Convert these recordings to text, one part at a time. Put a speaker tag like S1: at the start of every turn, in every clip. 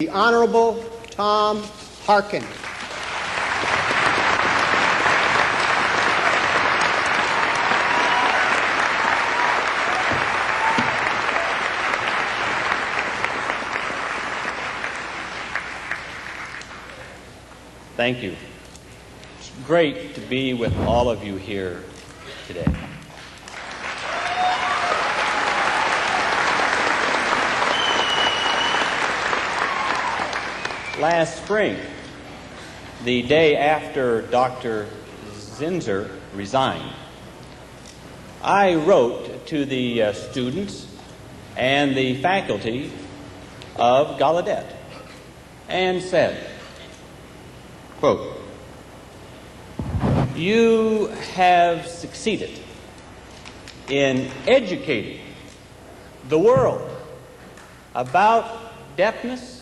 S1: The Honorable Tom Harkin.
S2: Thank you. It's great to be with all of you here today. Last spring, the day after Dr. Zinsser resigned, I wrote to the students and the faculty of Gallaudet and said, quote, "You have succeeded in educating the world about deafness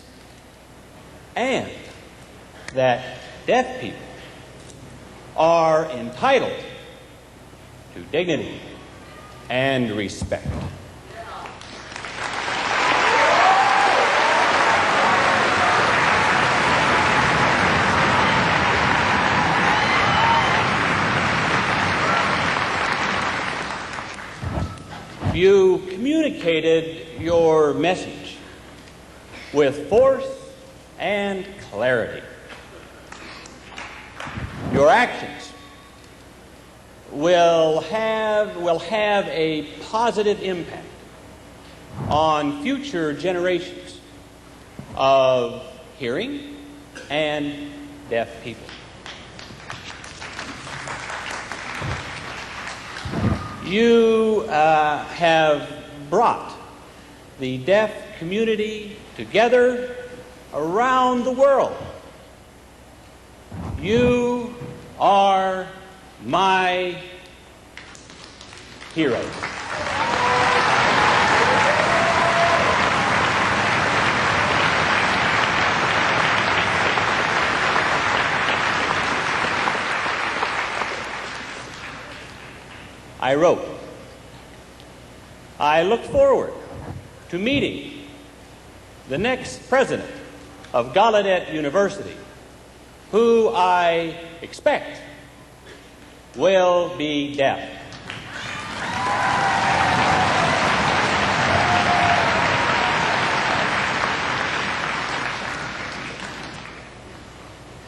S2: and that deaf people are entitled to dignity and respect." You communicated your message with force and clarity. Your actions will have a positive impact on future generations of hearing and deaf people. You have brought the deaf community together around the world. You are my heroes. I wrote, "I look forward to meeting the next president of Gallaudet University, who I expect will be deaf."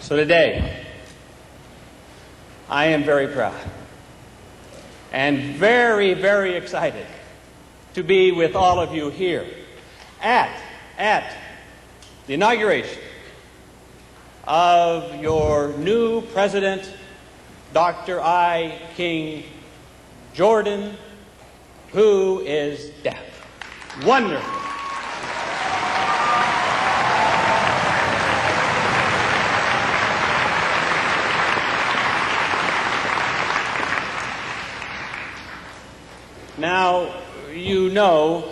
S2: So today, I am very proud and very, very excited to be with all of you here at the inauguration of your new president, Dr. I. King Jordan, who is deaf. Wonderful. Now, you know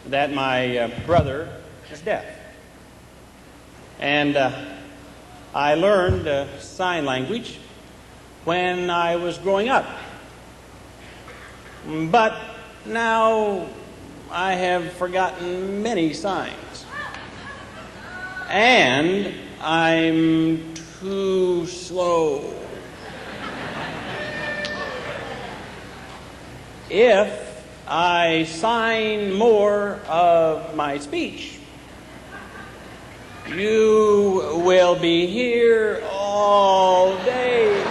S2: that my brother is deaf. And I learned sign language when I was growing up. But now I have forgotten many signs. And I'm too slow. If I sign more of my speech, you will be here all day.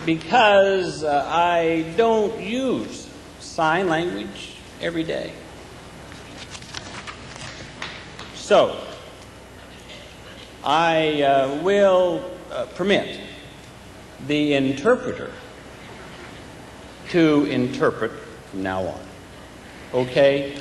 S2: Because I don't use sign language every day. So, I will permit the interpreter to interpret from now on. Okay?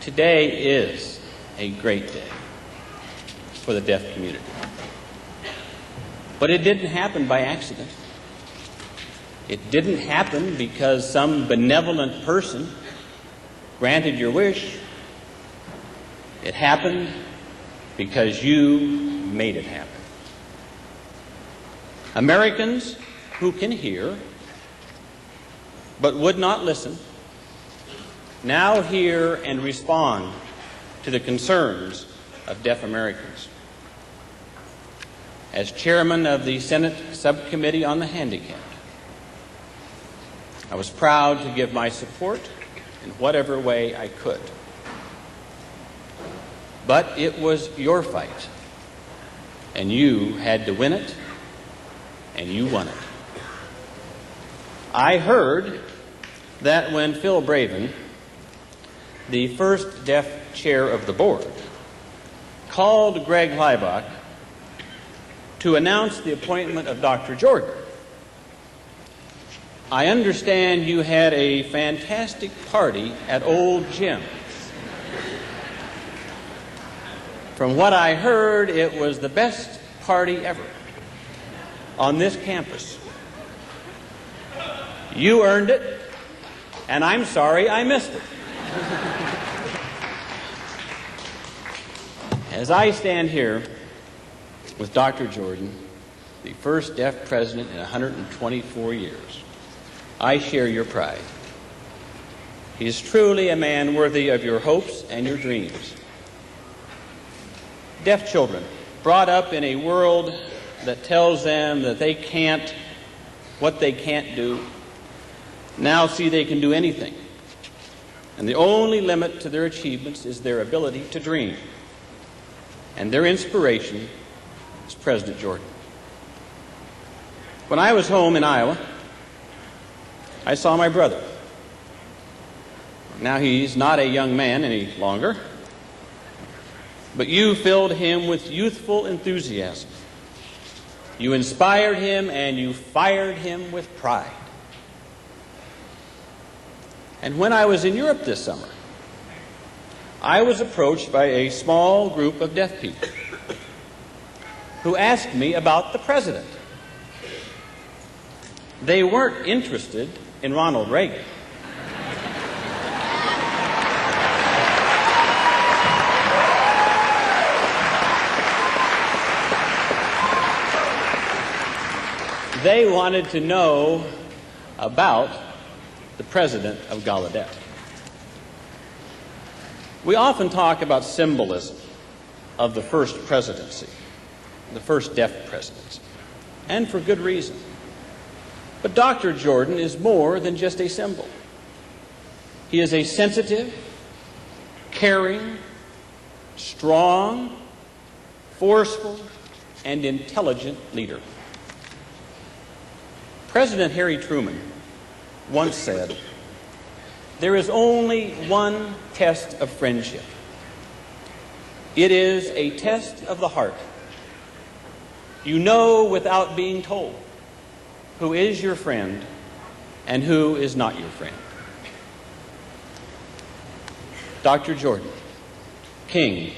S2: Today is a great day for the deaf community. But it didn't happen by accident. It didn't happen because some benevolent person granted your wish. It happened because you made it happen. Americans who can hear but would not listen now hear and respond to the concerns of deaf Americans. As chairman of the Senate Subcommittee on the Handicapped, I was proud to give my support in whatever way I could. But it was your fight, and you had to win it, and you won it. I heard that when Phil Braven, the first deaf chair of the board, called Greg Leibach to announce the appointment of Dr. Jordan, I understand you had a fantastic party at Old Jim. From what I heard, it was the best party ever on this campus. You earned it, and I'm sorry I missed it. As I stand here with Dr. Jordan, the first deaf president in 124 years, I share your pride. He is truly a man worthy of your hopes and your dreams. Deaf children, brought up in a world that tells them that they can't, what they can't do, now see they can do anything. And the only limit to their achievements is their ability to dream. And their inspiration is President Jordan. When I was home in Iowa, I saw my brother. Now he's not a young man any longer, but you filled him with youthful enthusiasm. You inspired him and you fired him with pride. And when I was in Europe this summer, I was approached by a small group of deaf people who asked me about the president. They weren't interested in Ronald Reagan. They wanted to know about the president of Gallaudet. We often talk about symbolism of the first presidency, the first deaf presidency, and for good reason. But Dr. Jordan is more than just a symbol. He is a sensitive, caring, strong, forceful, and intelligent leader. President Harry Truman once said, "There is only one test of friendship. It is a test of the heart. You know without being told who is your friend and who is not your friend." Dr. Jordan King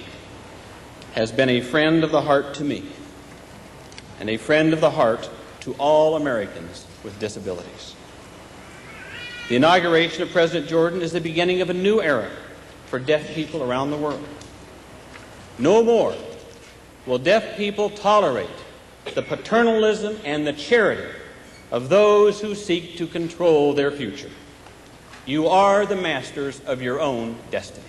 S2: has been a friend of the heart to me and a friend of the heart to all Americans with disabilities. The inauguration of President Jordan is the beginning of a new era for deaf people around the world. No more will deaf people tolerate the paternalism and the charity of those who seek to control their future. You are the masters of your own destiny.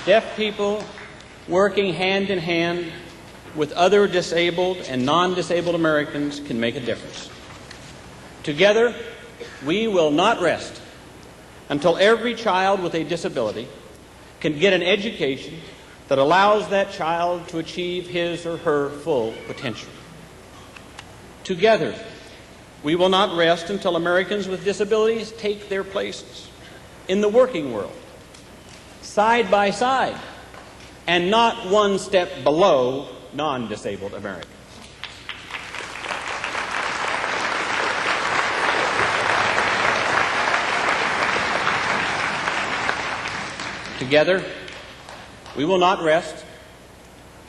S2: Deaf people working hand in hand with other disabled and non-disabled Americans can make a difference. Together, we will not rest until every child with a disability can get an education that allows that child to achieve his or her full potential. Together, we will not rest until Americans with disabilities take their places in the working world, side by side, and not one step below non-disabled Americans. Together, we will not rest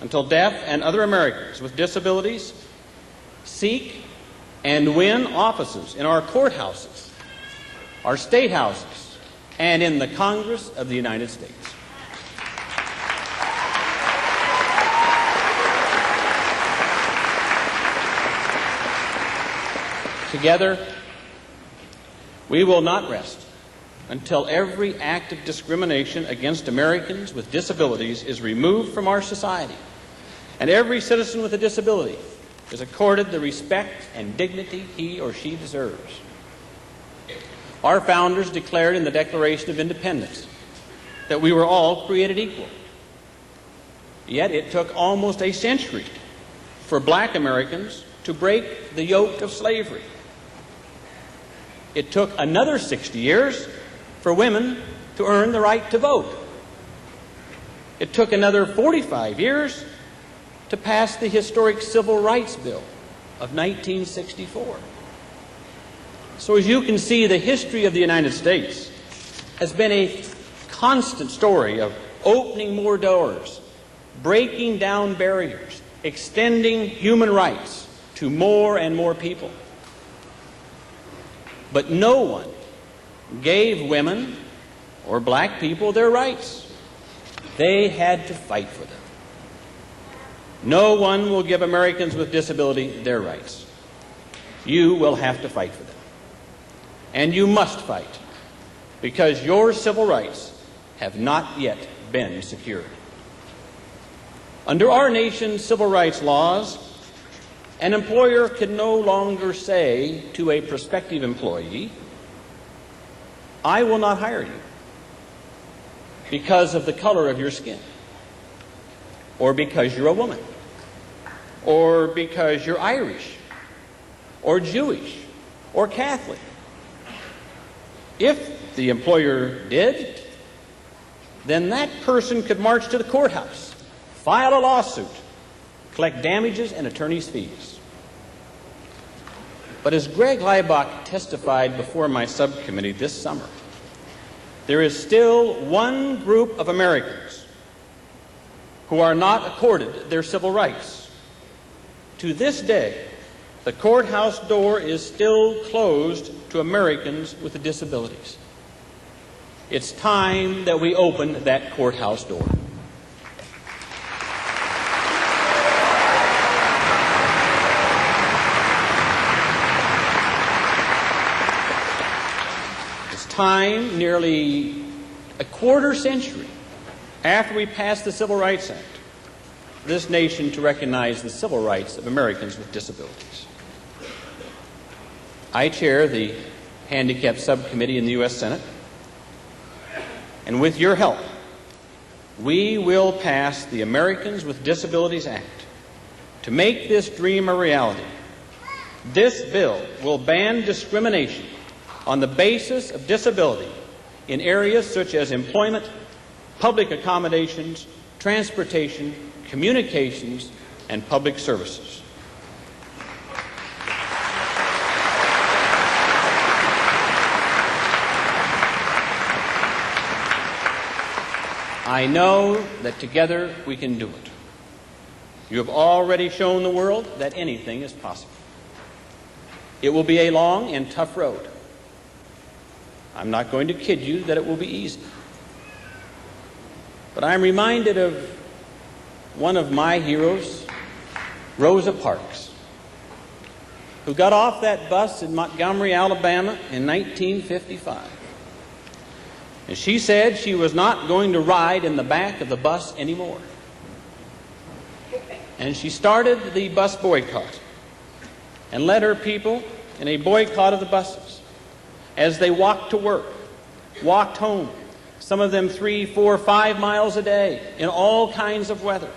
S2: until deaf and other Americans with disabilities seek and win offices in our courthouses, our state houses, and in the Congress of the United States. Together, we will not rest until every act of discrimination against Americans with disabilities is removed from our society, and every citizen with a disability is accorded the respect and dignity he or she deserves. Our founders declared in the Declaration of Independence that we were all created equal. Yet it took almost a century for black Americans to break the yoke of slavery. It took another 60 years for women to earn the right to vote. It took another 45 years to pass the historic Civil Rights Bill of 1964. So as you can see, the history of the United States has been a constant story of opening more doors, breaking down barriers, extending human rights to more and more people. But no one gave women or black people their rights. They had to fight for them. No one will give Americans with disability their rights. You will have to fight for them. And you must fight, because your civil rights have not yet been secured. Under our nation's civil rights laws, an employer can no longer say to a prospective employee, "I will not hire you because of the color of your skin, or because you're a woman, or because you're Irish, or Jewish, or Catholic." If the employer did, then that person could march to the courthouse, file a lawsuit, collect damages and attorney's fees. But as Greg Leibach testified before my subcommittee this summer, there is still one group of Americans who are not accorded their civil rights. To this day, the courthouse door is still closed to Americans with disabilities. It's time that we open that courthouse door. It's time, nearly a quarter century after we passed the Civil Rights Act, for this nation to recognize the civil rights of Americans with disabilities. I chair the Handicapped Subcommittee in the U.S. Senate, and with your help, we will pass the Americans with Disabilities Act to make this dream a reality. This bill will ban discrimination on the basis of disability in areas such as employment, public accommodations, transportation, communications, and public services. I know that together we can do it. You have already shown the world that anything is possible. It will be a long and tough road. I'm not going to kid you that it will be easy. But I'm reminded of one of my heroes, Rosa Parks, who got off that bus in Montgomery, Alabama in 1955. And she said she was not going to ride in the back of the bus anymore. And she started the bus boycott and led her people in a boycott of the buses as they walked to work, walked home, some of them 3, 4, 5 miles a day in all kinds of weather,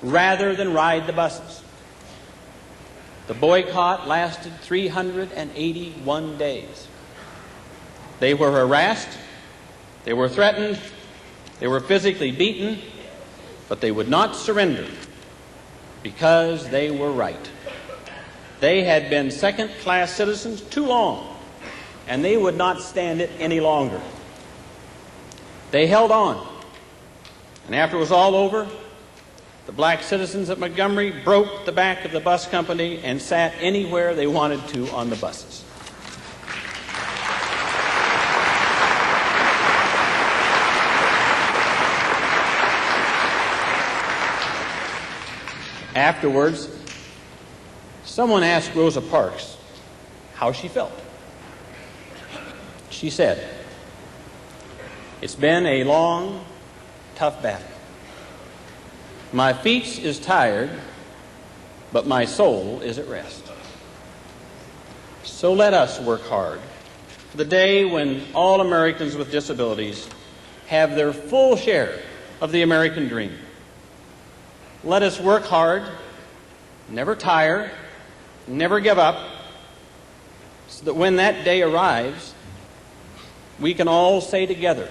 S2: rather than ride the buses. The boycott lasted 381 days. They were harassed, they were threatened, they were physically beaten, but they would not surrender because they were right. They had been second-class citizens too long, and they would not stand it any longer. They held on, and after it was all over, The black citizens of Montgomery broke the back of the bus company and sat anywhere they wanted to on the buses. Afterwards, someone asked Rosa Parks how she felt. She said, "It's been a long, tough battle. My feet is tired, but my soul is at rest. So let us work hard for the day when all Americans with disabilities have their full share of the American dream. Let us work hard, never tire, never give up, so that when that day arrives, we can all say together,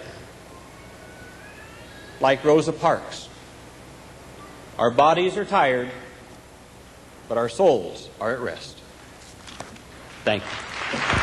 S2: like Rosa Parks, our bodies are tired, but our souls are at rest." Thank you.